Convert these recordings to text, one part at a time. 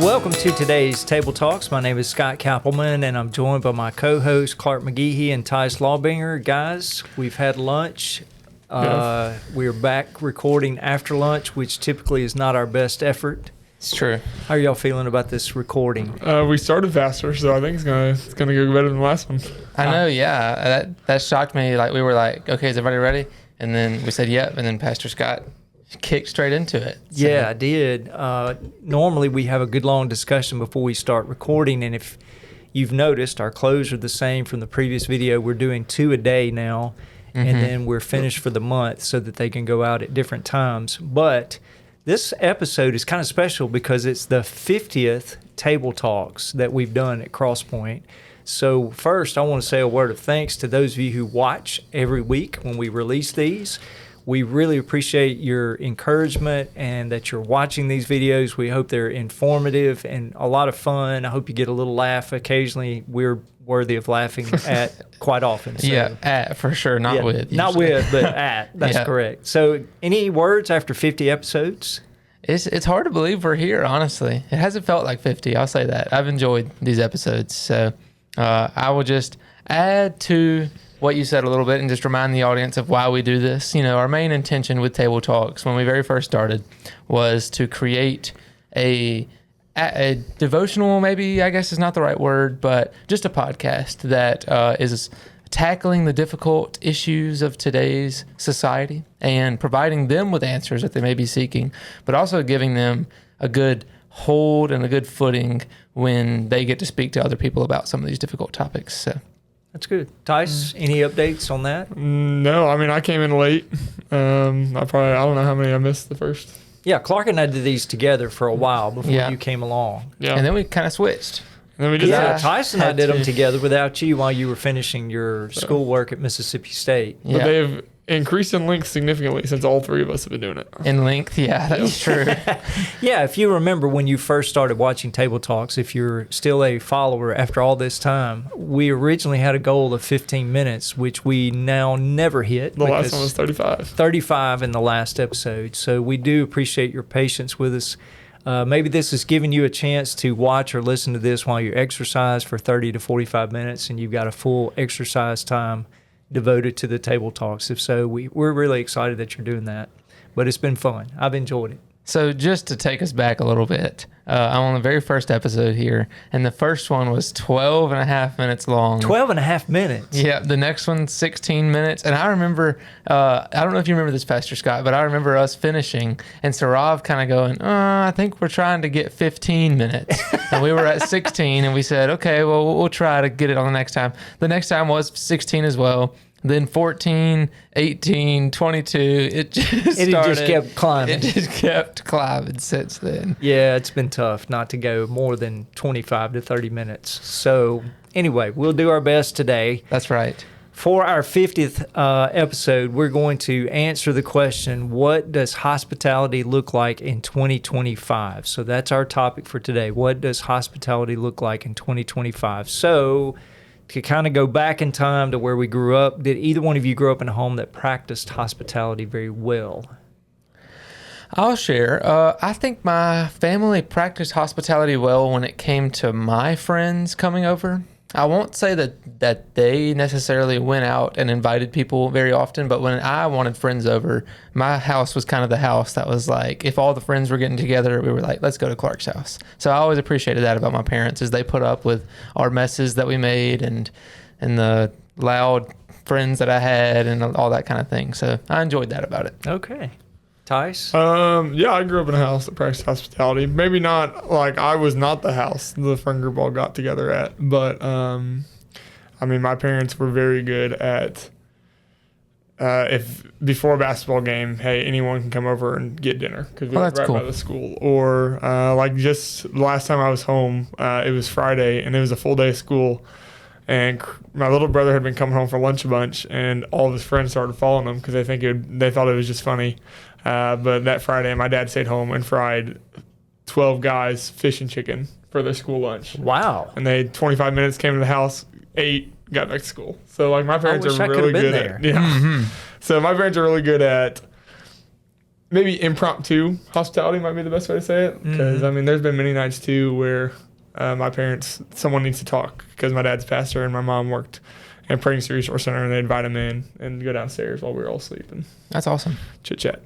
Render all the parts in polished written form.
Welcome to today's Table Talks. My name is Scott Kappelman, and I'm joined by my co-hosts Clark McGehee and Tyce Lawbinger. Guys, we've had lunch. We're back recording after lunch, which typically is not our best effort. It's true. How are y'all feeling about this recording? We started faster, so I think it's gonna go better than the last one. I know, yeah. That shocked me. Like, we were like, okay, is everybody ready? And then we said, yep. And then Pastor Scott kicked straight into it. So. Yeah, I did. Normally we have a good long discussion before we start recording, and if you've noticed, our clothes are the same from the previous video. We're doing 2 a day now, and then we're finished for the month so that they can go out at different times. But this episode is kind of special because it's the 50th Table Talks that we've done at Crosspoint. So first, I want to say a word of thanks to those of you who watch every week when we release these. We really appreciate your encouragement and that you're watching these videos. We hope they're informative and a lot of fun. I hope you get a little laugh occasionally. We're worthy of laughing at quite often. So. Yeah, at for sure, not with. Usually. Not with, but at. That's correct. So any words after 50 episodes? It's hard to believe we're here, honestly. It hasn't felt like 50, I'll say that. I've enjoyed these episodes. So I will just add to what you said a little bit and just remind the audience of why we do this. You know, our main intention with Table Talks when we very first started was to create a devotional, maybe, I guess is not the right word, but just a podcast that is tackling the difficult issues of today's society and providing them with answers that they may be seeking, but also giving them a good hold and a good footing when they get to speak to other people about some of these difficult topics. So. That's good. Tyce, any updates on that? No, I mean, I came in late. I don't know how many I missed the first. Yeah, Clark and I did these together for a while before you came along. Yeah. And then we kind of switched. And then we just Tyce and I did them together without you while you were finishing your schoolwork at Mississippi State. But they've increased in length significantly since all three of us have been doing it. In length, yeah, that's true. Yeah, if you remember when you first started watching Table Talks, if you're still a follower after all this time, we originally had a goal of 15 minutes, which we now never hit. The last one was 35. 35 in the last episode. So we do appreciate your patience with us. Maybe this is giving you a chance to watch or listen to this while you exercise for 30 to 45 minutes and you've got a full exercise time devoted to the Table Talks. If so, we're really excited that you're doing that. But it's been fun. I've enjoyed it. So just to take us back a little bit, I'm on the very first episode here, and the first one was 12 and a half minutes long. 12 and a half minutes? Yeah, the next one's 16 minutes. And I remember, I don't know if you remember this, Pastor Scott, but I remember us finishing, and Sarav kind of going, I think we're trying to get 15 minutes. And we were at 16, and we said, okay, well, we'll try to get it on the next time. The next time was 16 as well. Then 14, 18, 22, it just kept climbing. It just kept climbing since then. Yeah, it's been tough not to go more than 25 to 30 minutes. So anyway, we'll do our best today. That's right. For our 50th episode, we're going to answer the question, what does hospitality look like in 2025? So that's our topic for today. What does hospitality look like in 2025? So to kind of go back in time to where we grew up, did either one of you grow up in a home that practiced hospitality very well? I'll share. I think my family practiced hospitality well when it came to my friends coming over. I won't say that they necessarily went out and invited people very often, but when I wanted friends over, my house was kind of the house that was like, if all the friends were getting together, we were like, let's go to Clark's house. So I always appreciated that about my parents, is they put up with our messes that we made and the loud friends that I had and all that kind of thing. So I enjoyed that about it. Okay. Tyce? Yeah, I grew up in a house that practiced hospitality. Maybe not, like, I was not the house the friend group all got together at, but, I mean, my parents were very good at, if before a basketball game, hey, anyone can come over and get dinner, because we were right by the school. Or, like, just the last time I was home, it was Friday, and it was a full day of school, and my little brother had been coming home for lunch a bunch, and all of his friends started following him because they thought it was just funny. But that Friday, my dad stayed home and fried 12 guys fish and chicken for their school lunch. Wow. And they 25 minutes came to the house, ate, got back to school. So, like, my parents are really good at. Yeah. Mm-hmm. So my parents are really good at maybe impromptu hospitality might be the best way to say it. Because, I mean, there's been many nights, too, where my parents, someone needs to talk because my dad's pastor and my mom worked in a pregnancy resource center, and they invite them in and go downstairs while we were all sleeping. That's awesome. Chit-chat.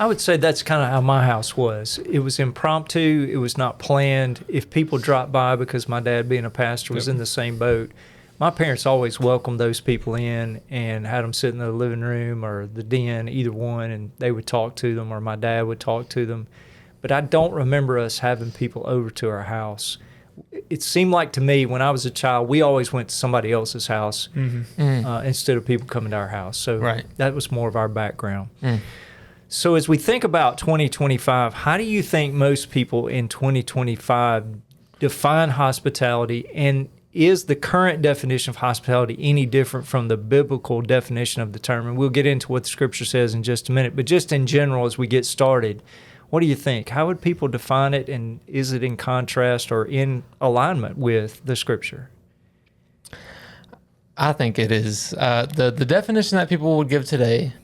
I would say that's kind of how my house was. It was impromptu. It was not planned. If people dropped by, because my dad being a pastor was in the same boat, my parents always welcomed those people in and had them sit in the living room or the den, either one, and they would talk to them, or my dad would talk to them. But I don't remember us having people over to our house. It seemed like to me when I was a child, we always went to somebody else's house instead of people coming to our house. So that was more of our background. So as we think about 2025, how do you think most people in 2025 define hospitality, and is the current definition of hospitality any different from the biblical definition of the term? And we'll get into what the scripture says in just a minute, but just in general as we get started, what do you think? How would people define it, and is it in contrast or in alignment with the scripture? I think it is. The definition that people would give today,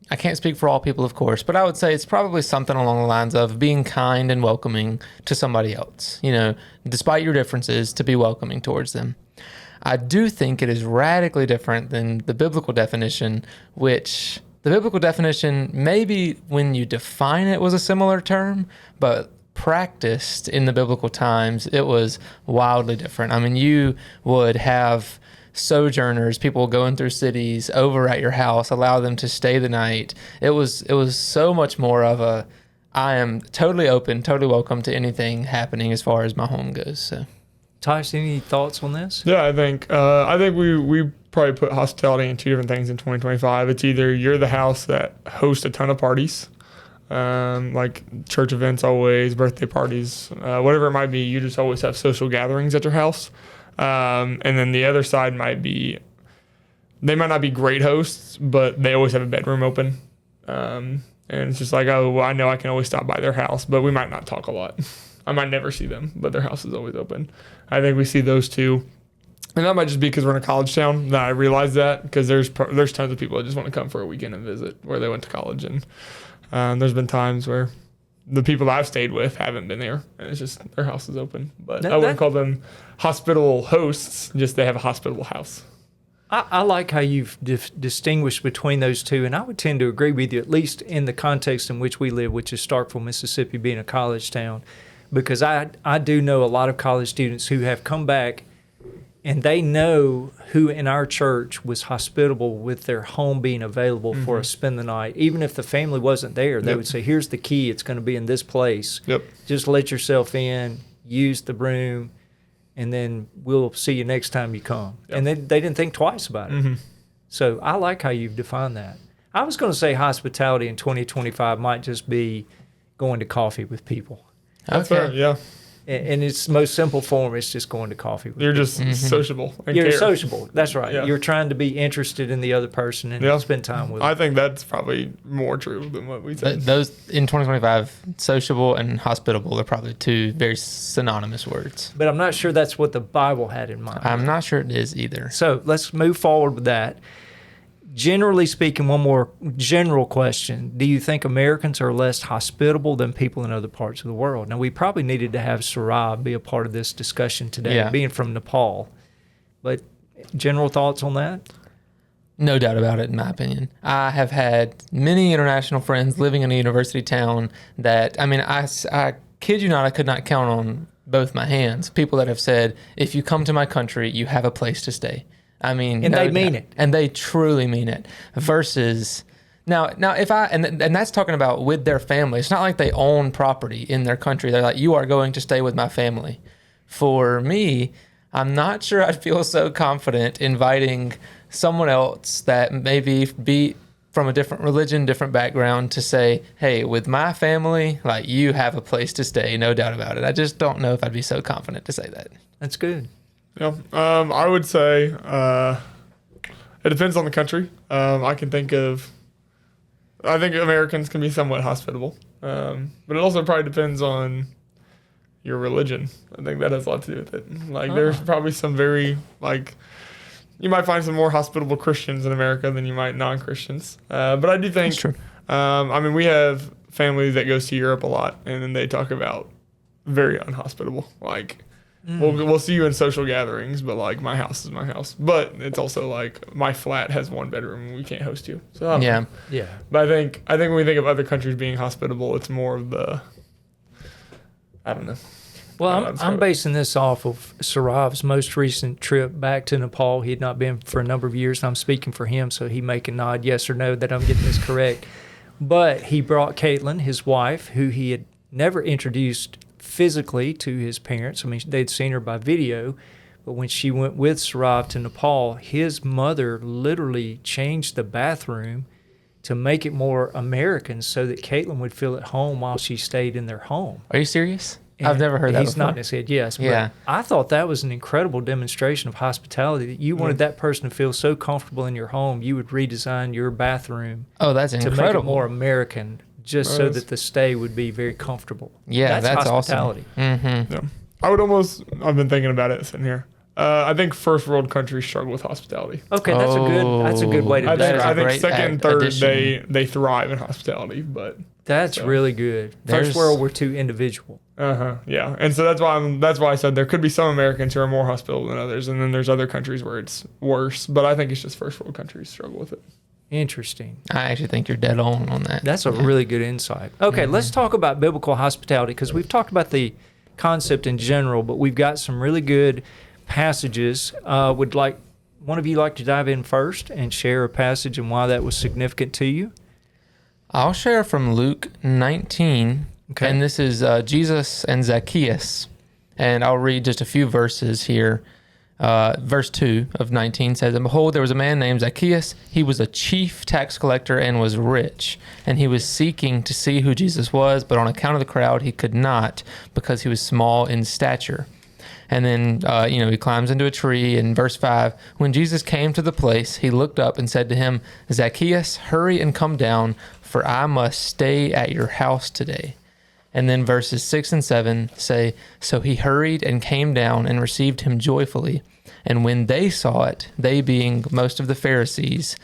I can't speak for all people, of course, but I would say it's probably something along the lines of being kind and welcoming to somebody else. You know, despite your differences, to be welcoming towards them. I do think it is radically different than the biblical definition, which the biblical definition, maybe when you define it, was a similar term, but practiced in the biblical times, it was wildly different. I mean, you would have sojourners, people going through cities, over at your house, allow them to stay the night. It was so much more of a, I am totally open, totally welcome to anything happening as far as my home goes. So, Tyce, any thoughts on this? Yeah, I think we probably put hospitality in two different things in 2025. It's either you're the house that hosts a ton of parties, like church events always, birthday parties, whatever it might be. You just always have social gatherings at your house. And then the other side might be, they might not be great hosts, but they always have a bedroom open. And it's just like, oh, well, I know I can always stop by their house, but we might not talk a lot. I might never see them, but their house is always open. I think we see those two. And that might just be because we're in a college town that I realize that, because there's tons of people that just want to come for a weekend and visit where they went to college. And there's been times where the people that I've stayed with haven't been there, and it's just their house is open. But I wouldn't call them hospitable hosts, just they have a hospitable house. I like how you've distinguished between those two, and I would tend to agree with you, at least in the context in which we live, which is Starkville, Mississippi, being a college town, because I do know a lot of college students who have come back, and they know who in our church was hospitable with their home being available for a spend the night. Even if the family wasn't there, they would say, here's the key, it's going to be in this place. Just let yourself in, use the room, and then we'll see you next time you come. And they didn't think twice about it. So I like how you've defined that. I was going to say hospitality in 2025 might just be going to coffee with people. That's fair, yeah. In its most simple form, it's just going to coffee with You're people. just sociable. And You're care. sociable. That's right. Yeah. You're trying to be interested in the other person and spend time with them. I think that's probably more true than what we said. those in 2025, sociable and hospitable are probably two very synonymous words. But I'm not sure that's what the Bible had in mind. I'm not sure it is either. So let's move forward with that. Generally speaking, one more general question. Do you think Americans are less hospitable than people in other parts of the world? Now, we probably needed to have Saurabh be a part of this discussion today, being from Nepal. But general thoughts on that? No doubt about it, in my opinion. I have had many international friends living in a university town that, I mean, I kid you not, I could not count on both my hands. People that have said, if you come to my country, you have a place to stay. I mean, and they mean it, and they truly mean it. Versus now, if and that's talking about with their family. It's not like they own property in their country. They're like, you are going to stay with my family. For me, I'm not sure I'd feel so confident inviting someone else that maybe be from a different religion, different background, to say, hey, with my family, like, you have a place to stay, no doubt about it. I just don't know if I'd be so confident to say that. That's good. Yeah, I would say it depends on the country. I think Americans can be somewhat hospitable, but it also probably depends on your religion. I think that has a lot to do with it. Like, there's probably some very, like, you might find some more hospitable Christians in America than you might non-Christians. But I do think, I mean, we have families that goes to Europe a lot, and then they talk about very unhospitable. Like, we'll see you in social gatherings, but like my house is my house. But it's also like my flat has 1 bedroom and we can't host you. So I don't know. Yeah. But I think when we think of other countries being hospitable, it's more of the, I don't know. Well, I'm basing this off of Sarav's most recent trip back to Nepal. He had not been for a number of years, and I'm speaking for him, so he may can nod yes or no that I'm getting this correct. But he brought Caitlin, his wife, who he had never introduced physically to his parents. I mean, they'd seen her by video, but when she went with Sarav to Nepal, his mother literally changed the bathroom to make it more American so that Caitlin would feel at home while she stayed in their home. Are you serious? And I've never heard that he's before. nodding his head, yes. But Yeah. I thought that was an incredible demonstration of hospitality, that you wanted that person to feel so comfortable in your home, you would redesign your bathroom Oh, that's to make it incredible. more American, just so that the stay would be very comfortable. Yeah, that's hospitality. awesome. Mm-hmm. Yeah. I've been thinking about it sitting here. I think first world countries struggle with hospitality. Okay, that's a good way to I describe think, it. I think great second and third, addition. they thrive in hospitality, but That's So, really good. there's- First world, we're too individual. yeah, and so that's why I said there could be some Americans who are more hospitable than others, and then there's other countries where it's worse. But I think it's just first world countries struggle with it. Interesting. I actually think you're dead on that. That's a really good insight. Okay, let's talk about biblical hospitality, because we've talked about the concept in general, but we've got some really good passages. Would like one of you like to dive in first and share a passage and why that was significant to you? I'll share from Luke 19, Okay. and this is Jesus and Zacchaeus. And I'll read just a few verses here. Verse 2 of 19 says, "And behold, there was a man named Zacchaeus. He was a chief tax collector and was rich. And he was seeking to see who Jesus was, but on account of the crowd, he could not, because he was small in stature." And then, he climbs into a tree. In verse 5, when Jesus came to the place, he looked up and said to him, "Zacchaeus, hurry and come down, for I must stay at your house today." And then verses 6 and 7 say, "So he hurried and came down and received him joyfully. And when they saw it, they being most of the Pharisees,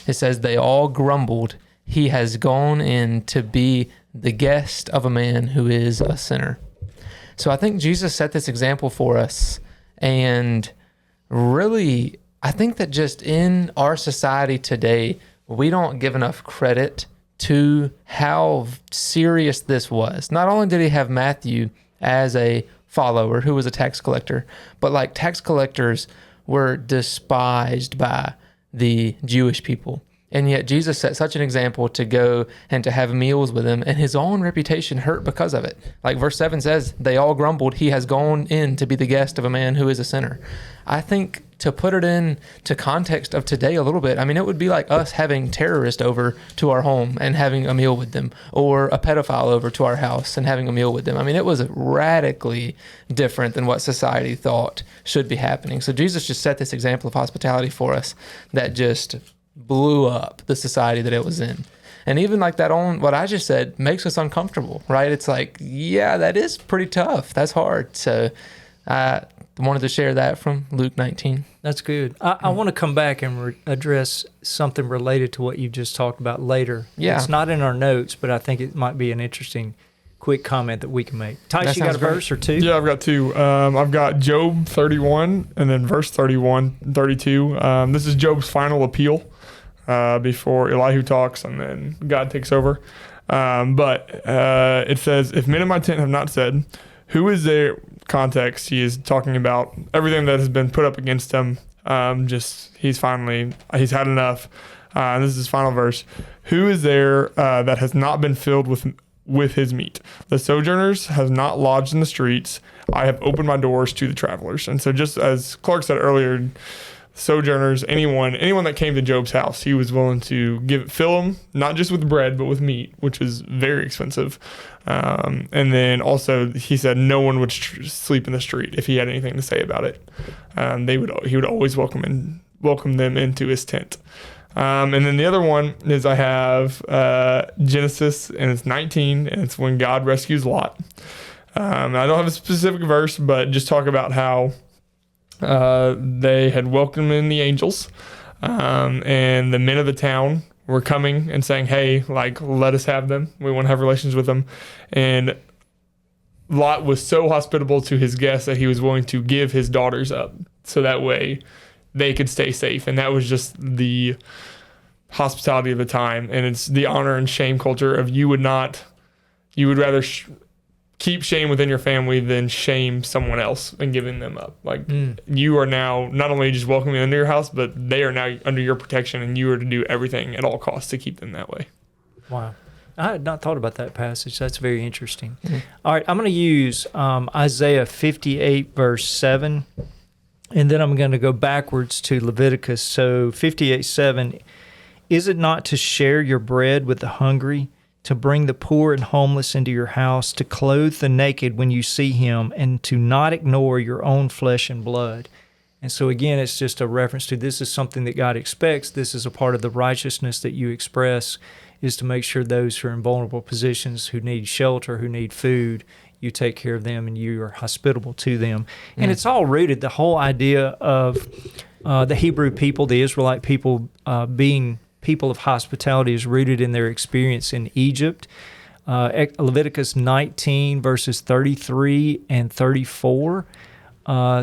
it says they all grumbled, 'He has gone in to be the guest of a man who is a sinner.'" So I think Jesus set this example for us. And really, I think that just in our society today, we don't give enough credit to how serious this was. Not only did he have Matthew as a follower who was a tax collector, but like tax collectors were despised by the Jewish people. And yet Jesus set such an example to go and to have meals with him, and his own reputation hurt because of it. Like verse 7 says, they all grumbled, "He has gone in to be the guest of a man who is a sinner." I think to put it in to context of today a little bit, I mean, it would be like us having terrorists over to our home and having a meal with them, or a pedophile over to our house and having a meal with them. I mean, it was radically different than what society thought should be happening. So Jesus just set this example of hospitality for us that just blew up the society that it was in. And even like that on what I just said makes us uncomfortable, right? It's like, yeah, that is pretty tough. That's hard. So I wanted to share that from Luke 19. That's good. I want to come back and address something related to what you just talked about later. Yeah. It's not in our notes, but I think it might be an interesting quick comment that we can make. Tyce, That you got a sounds great. verse or two? Yeah, I've got two. I've got Job 31 and then verse 31, 32. This is Job's final appeal before Elihu talks and then God takes over. But it says, "If men in my tent have not said, who is there?" Context, he is talking about everything that has been put up against him. He's had enough. This is his final verse. "Who is there that has not been filled with his meat? The sojourners have not lodged in the streets. I have opened my doors to the travelers." And so, just as Clark said earlier, sojourners, anyone that came to Job's house, he was willing to fill them, not just with bread, but with meat, which is very expensive. And then also he said no one would sleep in the street if he had anything to say about it. He would always welcome them into his tent. And then the other one is I have Genesis, and it's 19, and it's when God rescues Lot. I don't have a specific verse, but just talk about how they had welcomed in the angels, and the men of the town were coming and saying, hey, like, let us have them. We want to have relations with them. And Lot was so hospitable to his guests that he was willing to give his daughters up so that way they could stay safe. And that was just the hospitality of the time. And it's the honor and shame culture of you would rather keep shame within your family than shame someone else and giving them up. Like you are now not only just welcoming them into your house, but they are now under your protection, and you are to do everything at all costs to keep them that way. Wow. I had not thought about that passage. That's very interesting. All right, I'm going to use Isaiah 58, verse 7, and then I'm going to go backwards to Leviticus. So 58:7, is it not to share your bread with the hungry, to bring the poor and homeless into your house, to clothe the naked when you see him, and to not ignore your own flesh and blood? And so again, it's just a reference to this is something that God expects. This is a part of the righteousness that you express, is to make sure those who are in vulnerable positions, who need shelter, who need food, you take care of them and you are hospitable to them. And it's all rooted, the whole idea of the Hebrew people, the Israelite people being people of hospitality is rooted in their experience in Egypt. Leviticus 19, verses 33 and 34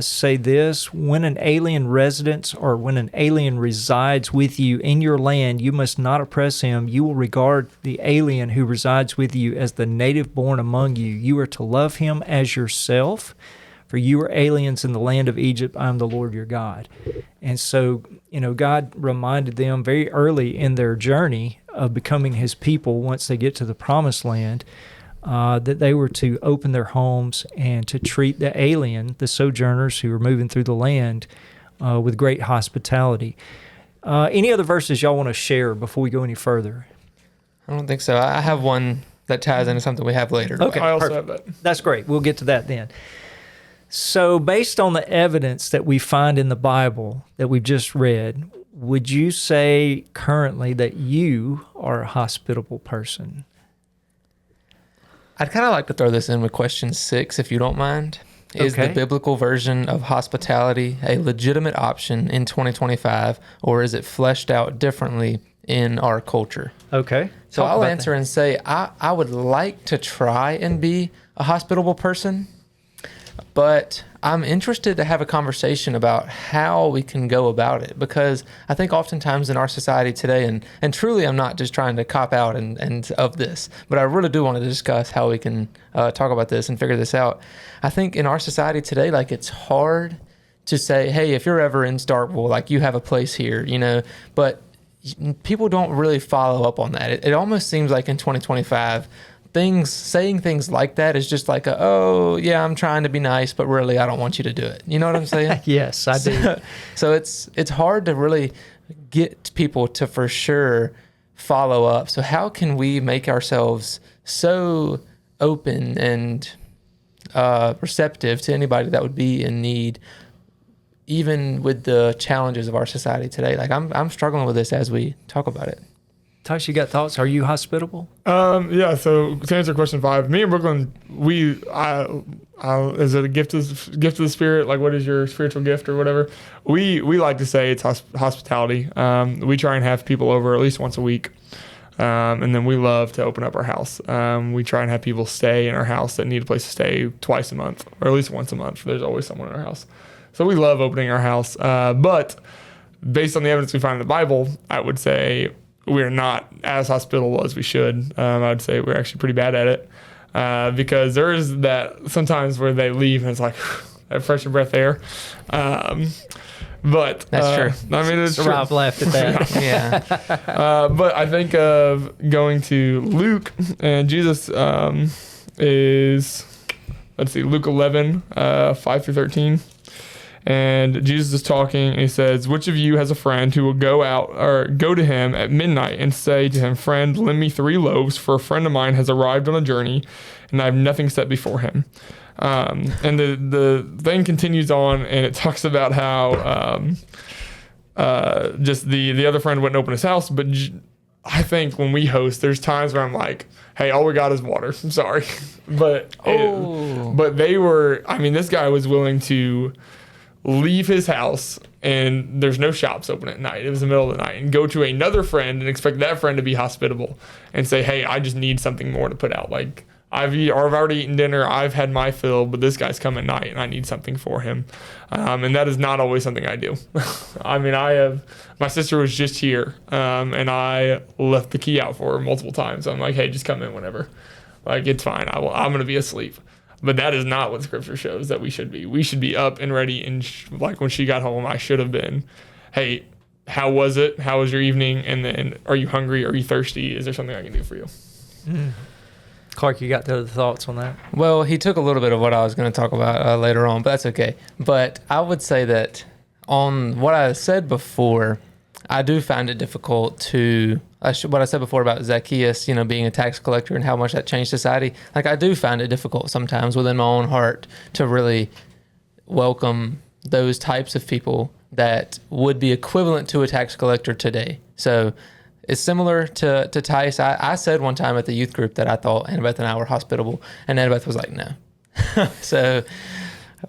say this: when an alien residents or when an alien resides with you in your land, you must not oppress him. You will regard the alien who resides with you as the native born among you. You are to love him as yourself, for you are aliens in the land of Egypt. I am the Lord your God. And so, God reminded them very early in their journey of becoming his people once they get to the promised land, that they were to open their homes and to treat the alien, the sojourners who were moving through the land, with great hospitality. Any other verses y'all want to share before we go any further? I don't think so. I have one that ties into something we have later. Okay, I also perfect. have that. That's great. We'll get to that then. So based on the evidence that we find in the Bible that we've just read, would you say currently that you are a hospitable person? I'd kind of like to throw this in with question 6, if you don't mind. Is the biblical version of hospitality a legitimate option in 2025, or is it fleshed out differently in our culture? Okay. So I'll answer and say I would like to try and be a hospitable person, but I'm interested to have a conversation about how we can go about it, because I think oftentimes in our society today, and truly I'm not just trying to cop out and of this, but I really do want to discuss how we can talk about this and figure this out. I think in our society today, like, it's hard to say, hey, if you're ever in Starkville, like, you have a place here, but people don't really follow up on that. It almost seems like in 2025, saying things like that is just like, oh yeah, I'm trying to be nice, but really I don't want you to do it. You know what I'm saying? Yes, I do. So it's hard to really get people to for sure follow up. So how can we make ourselves so open and receptive to anybody that would be in need, even with the challenges of our society today? Like, I'm struggling with this as we talk about it. Tyce, you got thoughts? Are you hospitable? Yeah. So to answer question 5, me and Brooklyn, is it a gift of the Spirit? Like, what is your spiritual gift or whatever? We like to say it's hospitality. We try and have people over at least once a week. And then we love to open up our house. We try and have people stay in our house that need a place to stay twice a month, or at least once a month. There's always someone in our house. So we love opening our house. But based on the evidence we find in the Bible, I would say we're not as hospitable as we should. I would say we're actually pretty bad at it, because there is that sometimes where they leave and it's like that fresh breath air. But that's true. I mean, it's true. Rob laughed at that. Yeah. But I think of going to Luke, and Jesus is, Luke 11, 5 through 13. And Jesus is talking, and he says, which of you has a friend who will go to him at midnight and say to him, friend, lend me 3 loaves, for a friend of mine has arrived on a journey, and I have nothing set before him. And the thing continues on, and it talks about how just the other friend wouldn't open his house. But I think when we host, there's times where I'm like, hey, all we got is water. I'm sorry. But they were, this guy was willing to leave his house and there's no shops open at night. It was the middle of the night, and go to another friend and expect that friend to be hospitable and say, hey, I just need something more to put out. Like, I've already eaten dinner. I've had my fill, but this guy's come at night and I need something for him. And that is not always something I do. I mean, my sister was just here, and I left the key out for her multiple times. I'm like, hey, just come in whenever. Like, it's fine. I'm going to be asleep. But that is not what Scripture shows that we should be. We should be up and ready. And like when she got home, I should have been, hey, how was it? How was your evening? And then, are you hungry? Are you thirsty? Is there something I can do for you? Clark, you got the other thoughts on that? Well, he took a little bit of what I was going to talk about later on, but that's okay. But I would say that on what I said before, I do find it difficult to, what I said before about Zacchaeus, being a tax collector and how much that changed society. Like, I do find it difficult sometimes within my own heart to really welcome those types of people that would be equivalent to a tax collector today. So it's similar to Tyce. I said one time at the youth group that I thought Annabeth and I were hospitable, and Annabeth was like, no. So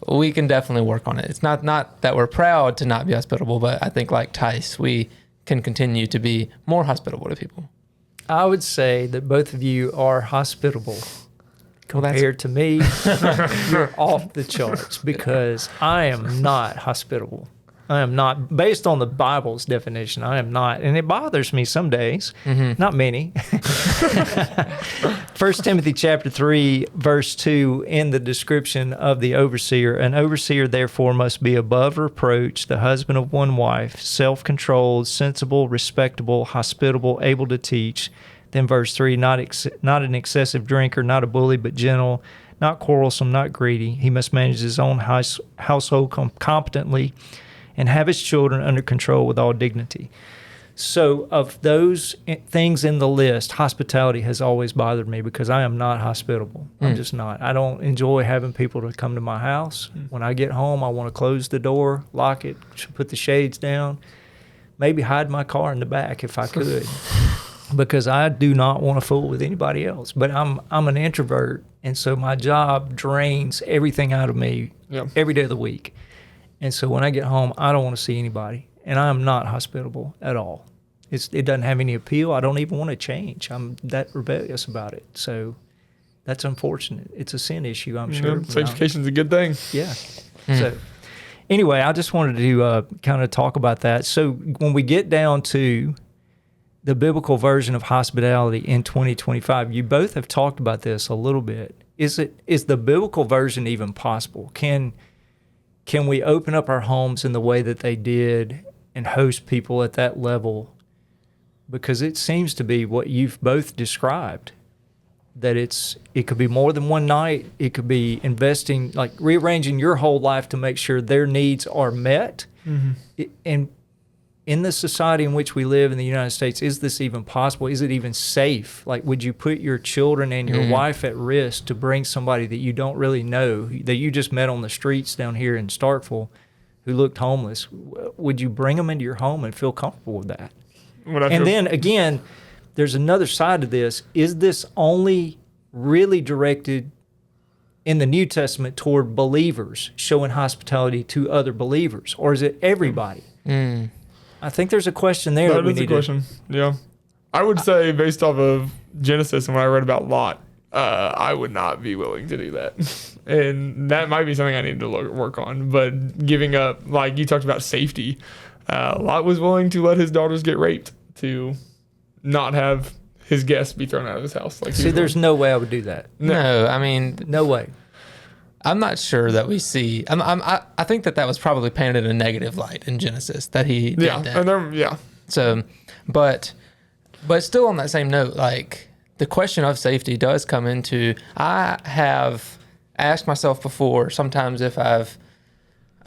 we can definitely work on it. It's not that we're proud to not be hospitable, but I think like Tyce, we can continue to be more hospitable to people. I would say that both of you are hospitable. Compared to me, you're off the charts because I am not hospitable. I am not, based on the Bible's definition, I am not. And it bothers me some days, not many. 1 Timothy chapter 3, verse 2, in the description of the overseer, an overseer therefore must be above reproach, the husband of one wife, self-controlled, sensible, respectable, hospitable, able to teach. Then verse 3, not an excessive drinker, not a bully, but gentle, not quarrelsome, not greedy. He must manage his own household competently and have his children under control with all dignity. So of those things in the list, hospitality has always bothered me because I am not hospitable. I'm just not. I don't enjoy having people to come to my house. When I get home, I want to close the door, lock it, put the shades down, maybe hide my car in the back if I could. Because I do not want to fool with anybody else. But I'm an introvert, and so my job drains everything out of me every day of the week. And so when I get home, I don't want to see anybody, and I am not hospitable at all. It doesn't have any appeal. I don't even want to change. I'm that rebellious about it. So that's unfortunate. It's a sin issue, I'm sure. Sanctification's a good thing. Yeah. So anyway, I just wanted to kind of talk about that. So when we get down to the biblical version of hospitality in 2025, you both have talked about this a little bit. Is the biblical version even possible? Can we open up our homes in the way that they did and host people at that level? Because it seems to be what you've both described, that it could be more than one night. It could be investing, like rearranging your whole life to make sure their needs are met. And in the society in which we live in the United States, is this even possible? Is it even safe? Like, would you put your children and your wife at risk to bring somebody that you don't really know, that you just met on the streets down here in Starkville, who looked homeless? Would you bring them into your home and feel comfortable with that? And then, again, there's another side to this. Is this only really directed in the New Testament toward believers, showing hospitality to other believers? Or is it everybody? I think there's a question there. That is a question. Yeah. I would say, based off of Genesis and what I read about Lot, I would not be willing to do that. And that might be something I need to work on. But giving up, like you talked about safety, Lot was willing to let his daughters get raped to not have his guests be thrown out of his house. Like, see, there's no way I would do that. No, I mean, no way. I'm not sure that we see. I think that was probably painted in a negative light in Genesis that he did that. And So, but still on that same note, like the question of safety does come into. I have asked myself before. Sometimes if I'm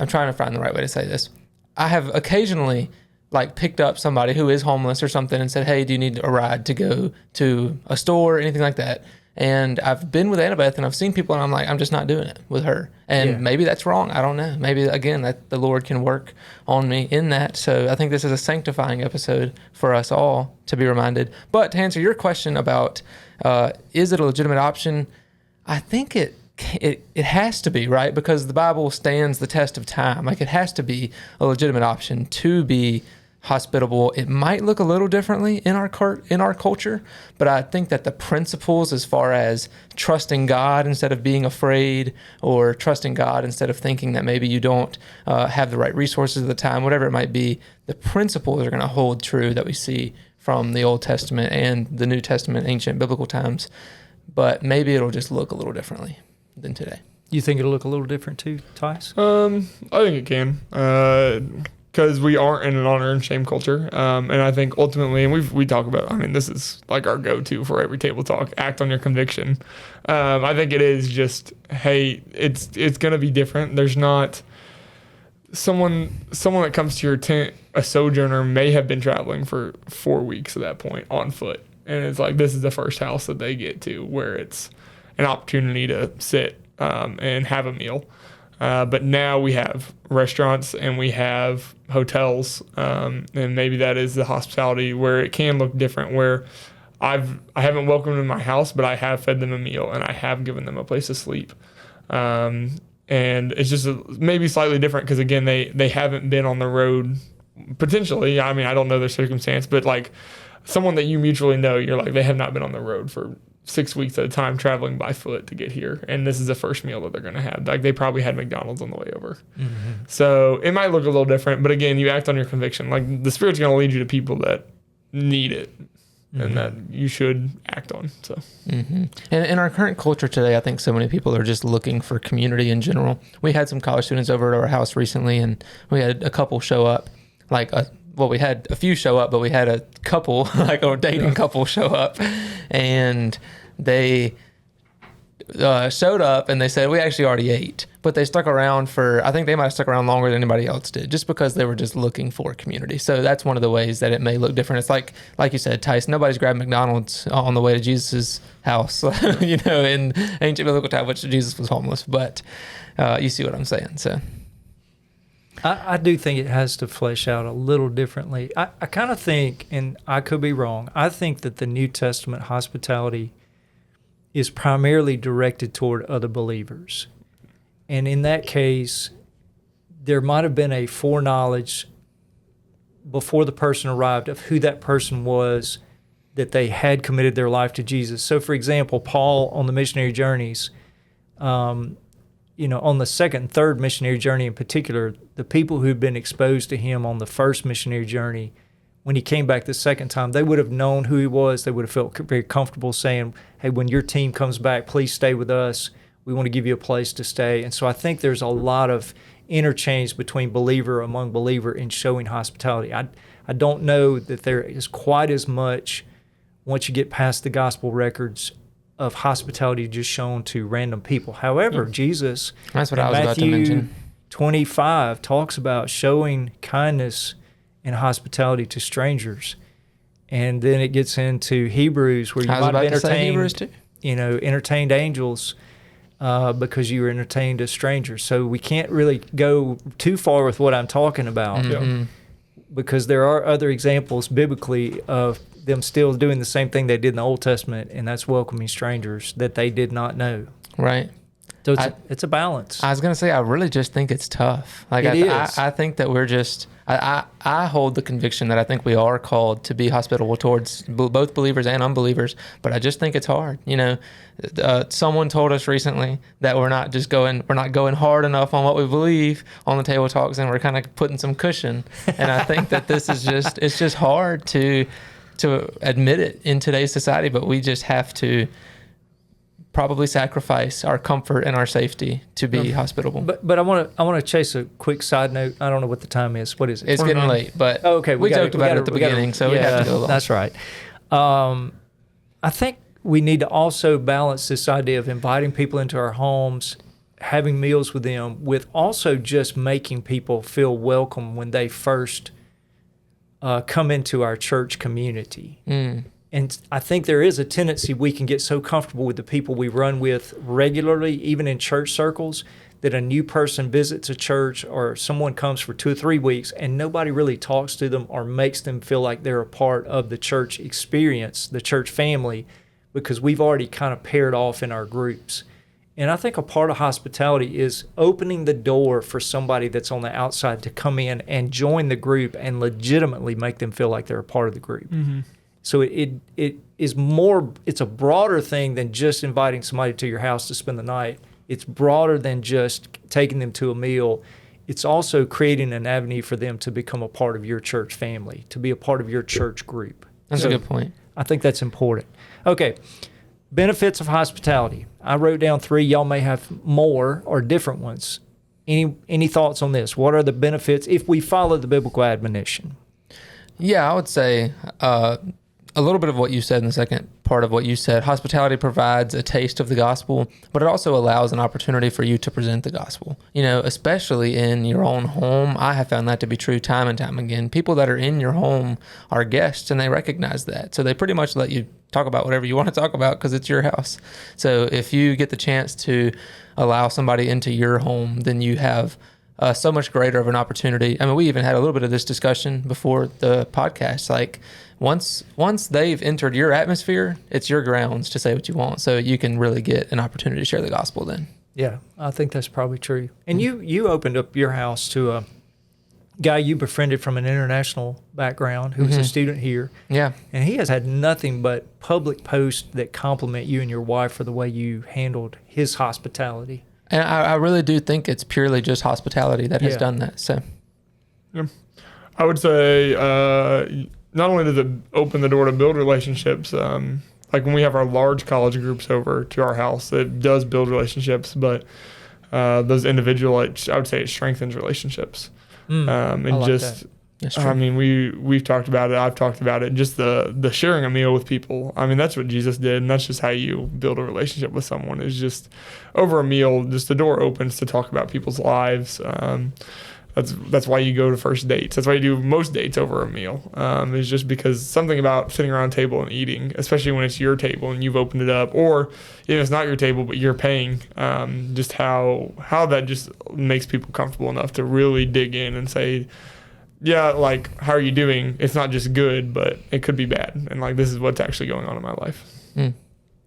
trying to find the right way to say this. I have occasionally like picked up somebody who is homeless or something and said, "Hey, do you need a ride to go to a store or anything like that?" And I've been with Annabeth and I've seen people and I'm like, I'm just not doing it with her. And maybe that's wrong. I don't know. Maybe, again, that the Lord can work on me in that. So I think this is a sanctifying episode for us all to be reminded. But to answer your question about is it a legitimate option, I think it it has to be, right? Because the Bible stands the test of time. Like, it has to be a legitimate option to be hospitable. It might look a little differently in our culture, but I think that the principles, as far as trusting God instead of being afraid, or trusting God instead of thinking that maybe you don't have the right resources at the time, whatever it might be, the principles are going to hold true that we see from the Old Testament and the New Testament, ancient biblical times. But maybe it'll just look a little differently than today. You think it'll look a little different too, Tyce? I think it can, because we aren't in an honor and shame culture, and I think ultimately, and we talk about, I mean, this is like our go-to for every table talk: act on your conviction. I think it is just, hey, it's gonna be different. There's not someone that comes to your tent, a sojourner, may have been traveling for 4 weeks at that point on foot, and it's like this is the first house that they get to where it's an opportunity to sit and have a meal. But now we have restaurants and we have hotels, and maybe that is the hospitality where it can look different, where I haven't welcomed them in my house, but I have fed them a meal and I have given them a place to sleep. And it's just maybe slightly different because, again, they haven't been on the road potentially. I mean, I don't know their circumstance, but like someone that you mutually know, you're like, they have not been on the road for 6 weeks at a time traveling by foot to get here, and this is the first meal that they're going to have. Like, they probably had McDonald's on the way over. Mm-hmm. So it might look a little different, but again, you act on your conviction. Like, the Spirit's going to lead you to people that need it, mm-hmm. and that you should act on. So, mm-hmm. And in our current culture today, I think so many people are just looking for community in general. We had some college students over at our house recently, and we had a couple show up. We had a few show up, but we had a couple, like a dating couple, show up, and they showed up and they said, we actually already ate, but they stuck around I think they might have stuck around longer than anybody else did, just because they were just looking for community. So that's one of the ways that it may look different. It's like you said, Tyce, nobody's grabbed McDonald's on the way to Jesus's house, in ancient biblical time, which Jesus was homeless, but you see what I'm saying. So I do think it has to flesh out a little differently. I kind of think, and I could be wrong, I think that the New Testament hospitality is primarily directed toward other believers. And in that case, there might have been a foreknowledge before the person arrived of who that person was, that they had committed their life to Jesus. So, for example, Paul on the missionary journeys, on the second and third missionary journey in particular, the people who'd been exposed to him on the first missionary journey, when he came back the second time, they would have known who he was. They would have felt very comfortable saying, hey, when your team comes back, please stay with us. We want to give you a place to stay. And so I think there's a lot of interchange between believer among believer in showing hospitality. I don't know that there is quite as much, once you get past the gospel records, of hospitality just shown to random people. However, Jesus, that's what I was about to mention. 25 talks about showing kindness and hospitality to strangers. And then it gets into Hebrews, where you might have entertained angels because you were entertained as strangers. So we can't really go too far with what I'm talking about, mm-hmm. because there are other examples biblically of them still doing the same thing they did in the Old Testament, and that's welcoming strangers that they did not know. Right. So it's a balance. I was going to say, I really just think it's tough. Like, I think that we're just, I hold the conviction that I think we are called to be hospitable towards both believers and unbelievers, but I just think it's hard. Someone told us recently that we're not going hard enough on what we believe on the table talks, and we're kind of putting some cushion. And I think that this is it's just hard to admit it in today's society, but we just have to probably sacrifice our comfort and our safety to be hospitable. But I want to chase a quick side note. I don't know what the time is. What is it? It's getting late, but okay, we joked about it at the beginning, so we have to go along. That's right. I think we need to also balance this idea of inviting people into our homes, having meals with them, with also just making people feel welcome when they first come into our church community. And I think there is a tendency we can get so comfortable with the people we run with regularly, even in church circles, that a new person visits a church or someone comes for 2 or 3 weeks and nobody really talks to them or makes them feel like they're a part of the church experience, the church family, because we've already kind of paired off in our groups. And I think a part of hospitality is opening the door for somebody that's on the outside to come in and join the group and legitimately make them feel like they're a part of the group. Mm-hmm. So it is more, it's a broader thing than just inviting somebody to your house to spend the night. It's broader than just taking them to a meal. It's also creating an avenue for them to become a part of your church family, to be a part of your church group. That's a good point. I think that's important. Okay. Benefits of hospitality. I wrote down 3. Y'all may have more or different ones. Any thoughts on this? What are the benefits if we follow the biblical admonition? Yeah, I would say a little bit of what you said in the second part of what you said. Hospitality provides a taste of the gospel, but it also allows an opportunity for you to present the gospel. You know, especially in your own home. I have found that to be true time and time again. People that are in your home are guests, and they recognize that. So they pretty much let you talk about whatever you want to talk about because it's your house. So if you get the chance to allow somebody into your home, then you have so much greater of an opportunity. I mean, we even had a little bit of this discussion before the podcast. Like, once they've entered your atmosphere, it's your grounds to say what you want. So you can really get an opportunity to share the gospel then. Yeah, I think that's probably true. And you opened up your house to a guy you befriended from an international background who was a student here. Yeah. And he has had nothing but public posts that compliment you and your wife for the way you handled his hospitality. And I really do think it's purely just hospitality that has Yeah. done that. So, Yeah. I would say not only does it open the door to build relationships, like when we have our large college groups over to our house, it does build relationships, but those individual, I would say it strengthens relationships. And I like just, that. that's true. I mean, we've talked about it. I've talked about it. Just the sharing a meal with people. I mean, that's what Jesus did, and that's just how you build a relationship with someone. Is just over a meal. Just the door opens to talk about people's lives. That's why you go to first dates. That's why you do most dates over a meal. Is just because something about sitting around a table and eating, especially when it's your table and you've opened it up, or if it's not your table but you're paying. Just how that just makes people comfortable enough to really dig in and say, yeah, like, how are you doing? It's not just good, but it could be bad. And like, this is what's actually going on in my life.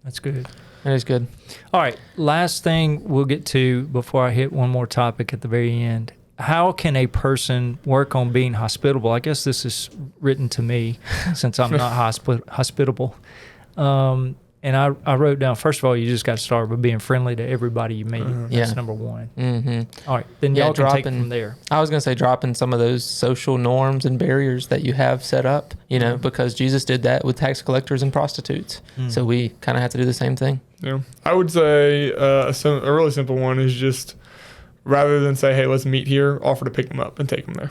That's good. That is good. All right, last thing we'll get to before I hit one more topic at the very end. How can a person work on being hospitable? I guess this is written to me since I'm not hospitable. And I wrote down, first of all, you just got to start by being friendly to everybody you meet. That's number one. All right, then y'all can take it from there. I was going to say dropping some of those social norms and barriers that you have set up, you know, because Jesus did that with tax collectors and prostitutes. So we kind of have to do the same thing. Yeah, I would say a really simple one is just, rather than say, hey, let's meet here, offer to pick them up and take them there.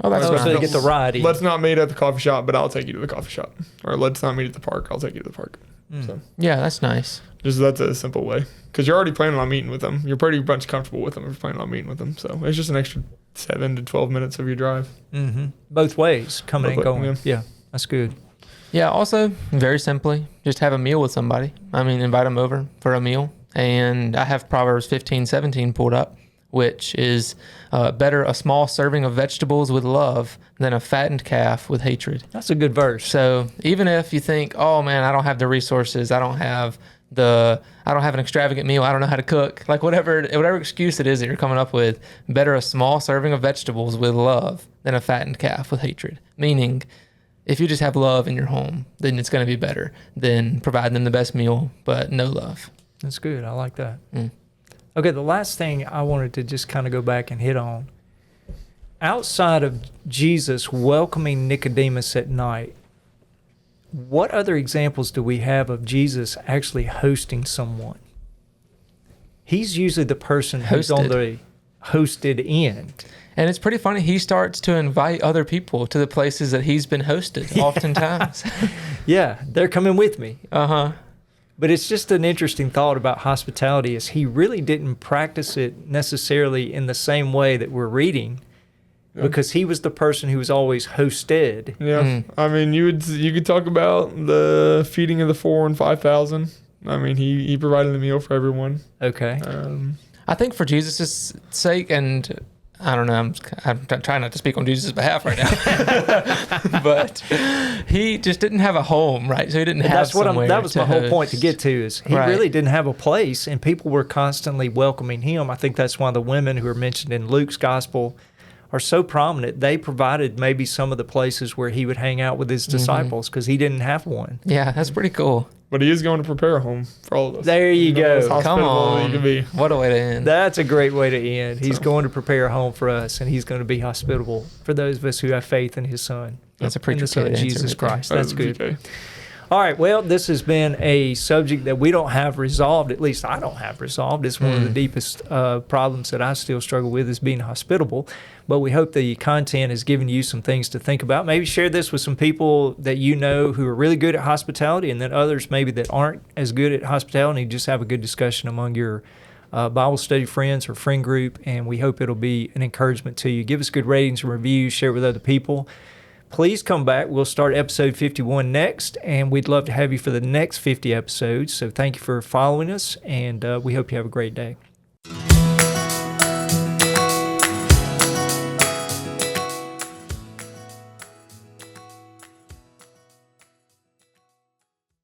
Oh, that's So they get the ride. Let's not meet at the coffee shop, but I'll take you to the coffee shop. Or let's not meet at the park, I'll take you to the park. So Yeah, that's nice. just that's a simple way. Because you're already planning on meeting with them. You're pretty much comfortable with them if you're planning on meeting with them. So it's just an extra 7 to 12 minutes of your drive. Both ways, coming and Both ways, going. Yeah, that's good. Yeah, also, very simply, just have a meal with somebody. I mean, invite them over for a meal. And I have Proverbs 15:17 pulled up, which is better a small serving of vegetables with love than a fattened calf with hatred. That's a good verse. So even if you think, oh man, I don't have the resources, I don't have an extravagant meal, I don't know how to cook, like whatever excuse it is that you're coming up with, better a small serving of vegetables with love than a fattened calf with hatred. Meaning, if you just have love in your home, then it's going to be better than providing them the best meal, but no love. That's good. I like that. Okay, the last thing I wanted to just kind of go back and hit on. Outside of Jesus welcoming Nicodemus at night, what other examples do we have of Jesus actually hosting someone? He's usually the person who's on the hosted end. And it's pretty funny. He starts to invite other people to the places that he's been hosted oftentimes. Yeah, they're coming with me. Uh-huh. But it's just an interesting thought about hospitality is he really didn't practice it necessarily in the same way that we're reading because he was the person who was always hosted. Yeah. I mean, you could talk about the feeding of the 4,000 and 5,000. I mean, he provided a meal for everyone. Okay. I think for Jesus' sake, and I don't know. I'm trying not to speak on Jesus' behalf right now, but he just didn't have a home, right? So he didn't have somewhere. That was my whole point to host. get to is he Right. really didn't have a place, and people were constantly welcoming him. I think that's why the women who are mentioned in Luke's gospel are so prominent. They provided maybe some of the places where he would hang out with his disciples because he didn't have one. Yeah, that's pretty cool. But he is going to prepare a home for all of us. There you go. As Come hospitable as he on. can be. What a way to end. That's a great way to end. He's So- going to prepare a home for us, and he's going to be hospitable for those of us who have faith in his Son. That's a in preacher the Son kid of answer Jesus right there. Christ. That's good. Okay. All right. Well, this has been a subject that we don't have resolved. At least I don't have resolved. It's one of the deepest problems that I still struggle with is being hospitable. But we hope the content has given you some things to think about. Maybe share this with some people that you know who are really good at hospitality, and then others maybe that aren't as good at hospitality. And just have a good discussion among your Bible study friends or friend group. And we hope it'll be an encouragement to you. Give us good ratings and reviews. Share it with other people. Please come back. We'll start episode 51 next, and we'd love to have you for the next 50 episodes. So thank you for following us, and we hope you have a great day.